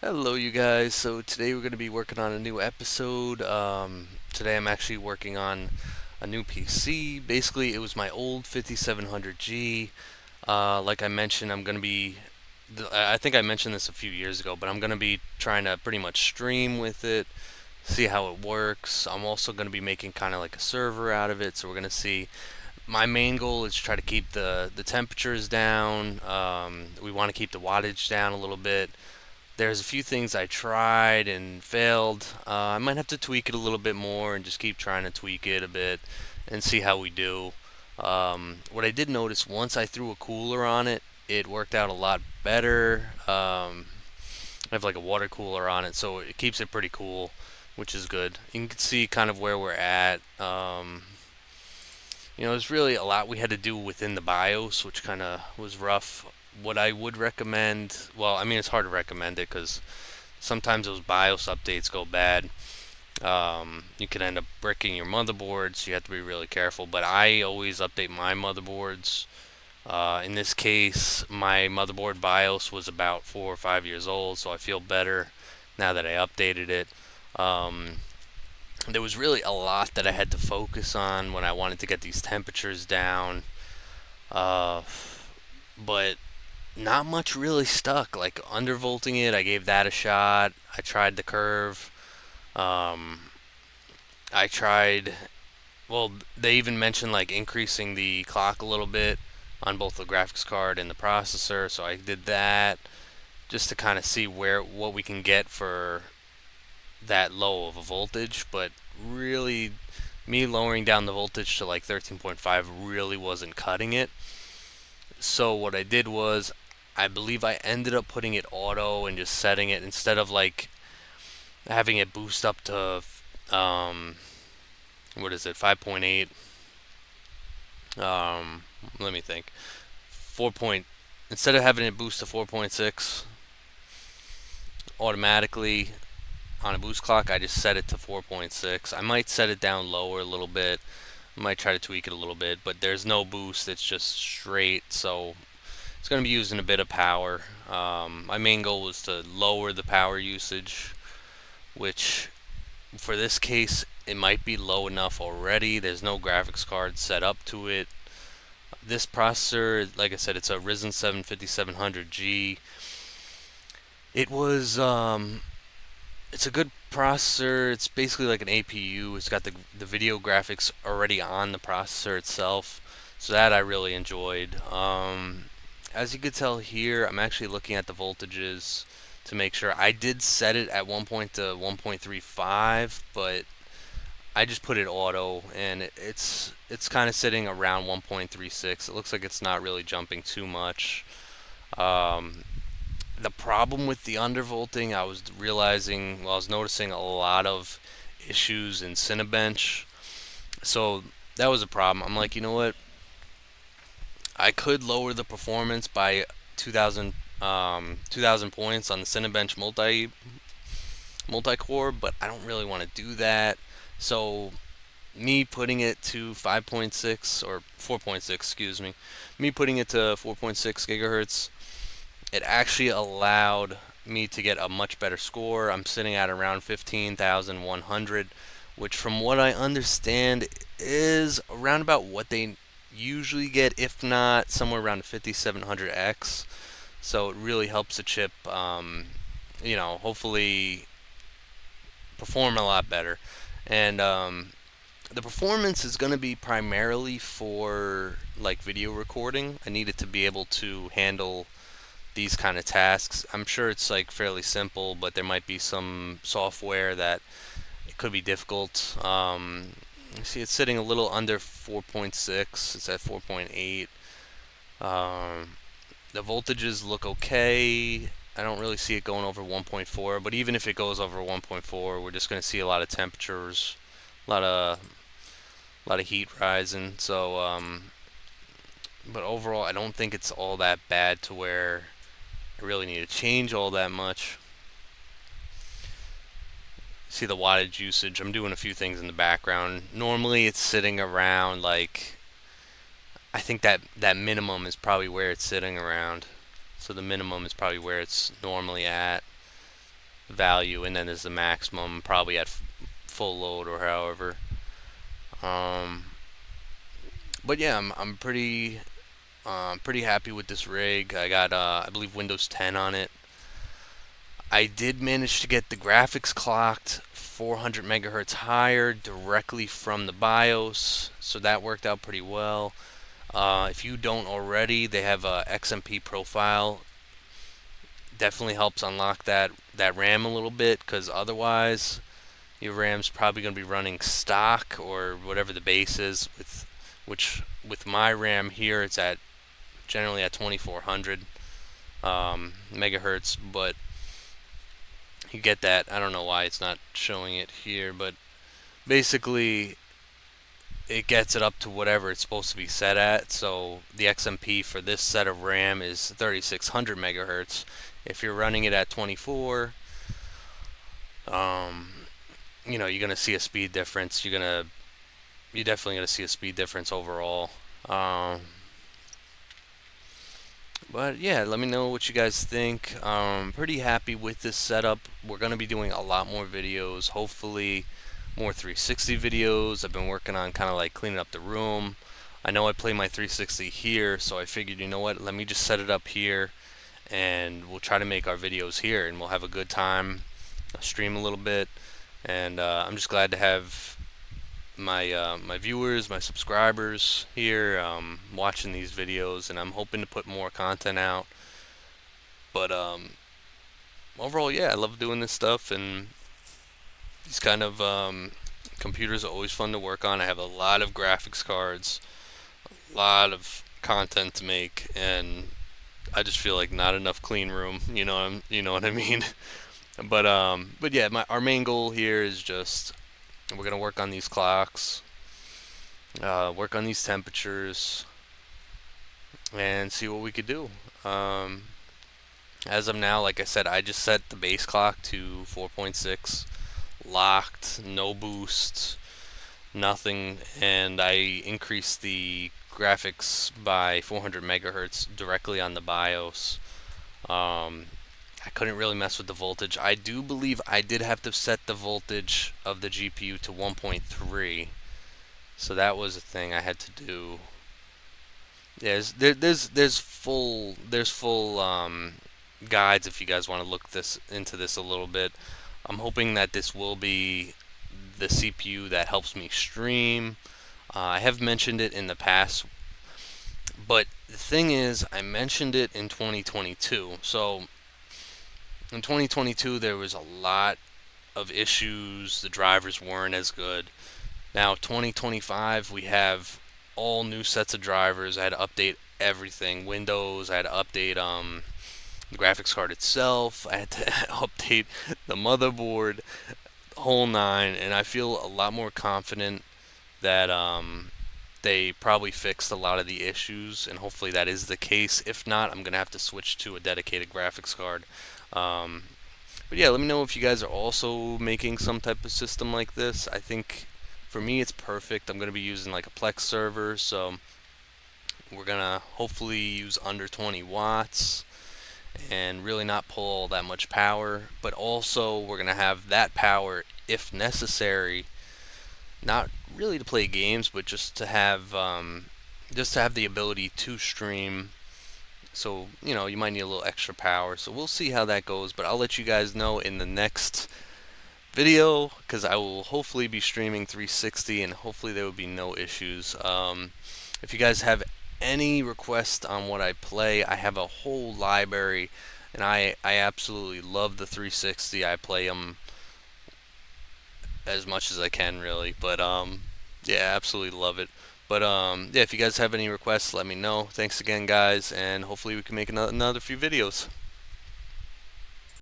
Hello, you guys. So today we're going to be working on a new episode. Today I'm actually working on a new PC. Basically, it was my old 5700G. Like I mentioned, I'm going to be. I think I mentioned this a few years ago, but I'm going to be trying to pretty much stream with it, see how it works. I'm also going to be making kind of like a server out of it, so we're going to see. My main goal is to try to keep the temperatures down. We want to keep the wattage down a little bit. There's a few things I tried and failed. I might have to tweak it a little bit more and just keep trying to tweak it a bit and see how we do. What I did notice once I threw a cooler on it, it worked out a lot better. I have like a water cooler on it, so it keeps it pretty cool, which is good. You can see kind of where we're at. There's really a lot we had to do within the BIOS, which kind of was rough. What I would recommend, well, I mean, it's hard to recommend it because sometimes those BIOS updates go bad. You could end up bricking your motherboards, so you have to be really careful. But I always update my motherboards. In this case, my motherboard BIOS was about 4 or 5 years old, so I feel better now that I updated it. Um, there was really a lot that I had to focus on when I wanted to get these temperatures down. Uh, but not much really stuck. Like undervolting it, I gave that a shot. I tried the curve. Um, I tried. Well, they even mentioned like increasing the clock a little bit on both the graphics card and the processor. So I did that just to kind of see what we can get for that low of a voltage. But really, me lowering down the voltage to like 13.5 really wasn't cutting it. So what I did was, I believe I ended up putting it auto and just setting it instead of like having it boost up to um, what is it, 5.8. Let me think. 4 point Instead of having it boost to 4.6 automatically on a boost clock, I just set it to 4.6. I might set it down lower a little bit. I might try to tweak it a little bit, but there's no boost. It's just straight, so it's going to be using a bit of power. My main goal was to lower the power usage, which for this case, it might be low enough already. There's no graphics card set up to it. This processor, like I said, it's a Ryzen 5700G. It was, it's a good processor. It's basically like an APU. It's got the video graphics already on the processor itself, so that I really enjoyed. As you can tell here, I'm actually looking at the voltages to make sure. I did set it at 1 point to 1.35, but I just put it auto, and it's kind of sitting around 1.36. It looks like it's not really jumping too much. Um, the problem with the undervolting, I was realizing, well, I was noticing a lot of issues in Cinebench, so that was a problem. I'm like, you know what? I could lower the performance by 2,000 points on the Cinebench multi core, but I don't really want to do that. So me putting it to 5.6 or 4.6, excuse me, me putting it to 4.6 gigahertz, it actually allowed me to get a much better score. I'm sitting at around 15,100, which from what I understand is around about what they usually get, if not somewhere around 5700X. So it really helps the chip, hopefully perform a lot better. And the performance is going to be primarily for like video recording. I need it to be able to handle these kind of tasks. I'm sure it's like fairly simple, but there might be some software that it could be difficult. You see, it's sitting a little under 4.6. It's at 4.8. The voltages look okay. I don't really see it going over 1.4, but even if it goes over 1.4, we're just going to see a lot of temperatures, a lot of heat rising. So, but overall, I don't think it's all that bad to where I really need to change all that much. See the wattage usage. I'm doing a few things in the background. Normally, it's sitting around like, I think that minimum is probably where it's sitting around. So the minimum is probably where it's normally at. value, and then there's the maximum, probably at full load or however. Um, but yeah, I'm pretty happy with this rig. I got I believe Windows 10 on it. I did manage to get the graphics clocked 400 megahertz higher directly from the BIOS, so that worked out pretty well. If you don't already, they have a XMP profile. Definitely helps unlock that RAM a little bit, because otherwise your RAM's probably going to be running stock or whatever the base is. With my RAM here, it's at generally at 2400 megahertz, but you get that. I don't know why it's not showing it here, but basically it gets it up to whatever it's supposed to be set at. So the XMP for this set of RAM is 3600 megahertz. If you're running it at 24, um, you're gonna see a speed difference. You're definitely gonna see a speed difference overall. Um, but yeah, let me know what you guys think. Pretty happy with this setup. We're gonna be doing a lot more videos. Hopefully, more 360 videos. I've been working on kind of like cleaning up the room. I know I play my 360 here, so I figured, you know what? Let me just set it up here, and we'll try to make our videos here, and we'll have a good time. I'll stream a little bit, and I'm just glad to have my viewers, my subscribers here watching these videos, and I'm hoping to put more content out. But overall, yeah, I love doing this stuff, and these kind of computers are always fun to work on. I have a lot of graphics cards, a lot of content to make, and I just feel like not enough clean room. You know what I mean. But yeah, our main goal here is just we're gonna work on these clocks, work on these temperatures, and see what we could do. As of now, like I said, I just set the base clock to 4.6, locked, no boost, nothing, and I increased the graphics by 400 megahertz directly on the BIOS. I couldn't really mess with the voltage. I do believe I did have to set the voltage of the GPU to 1.3, so that was a thing I had to do. Yeah, there's full guides if you guys want to look this into this a little bit. I'm hoping that this will be the CPU that helps me stream. I have mentioned it in the past, but the thing is, I mentioned it in 2022. So in 2022, there was a lot of issues. The drivers weren't as good. Now 2025, we have all new sets of drivers. I had to update everything. Windows. I had to update the graphics card itself. I had to update the motherboard, the whole nine, and I feel a lot more confident that they probably fixed a lot of the issues, and hopefully that is the case. If not, I'm gonna have to switch to a dedicated graphics card. Um, but yeah, let me know if you guys are also making some type of system like this. I think for me it's perfect. I'm gonna be using like a Plex server, so we're gonna hopefully use under 20 watts and really not pull all that much power, but also we're gonna have that power if necessary, not really to play games, but just to have the ability to stream. So you might need a little extra power. So we'll see how that goes, but I'll let you guys know in the next video, because I will hopefully be streaming 360, and hopefully there will be no issues. If you guys have any requests on what I play, I have a whole library, and I absolutely love the 360. I play them as much as I can, really. But yeah, absolutely love it. But yeah, if you guys have any requests, let me know. Thanks again, guys, and hopefully we can make another few videos.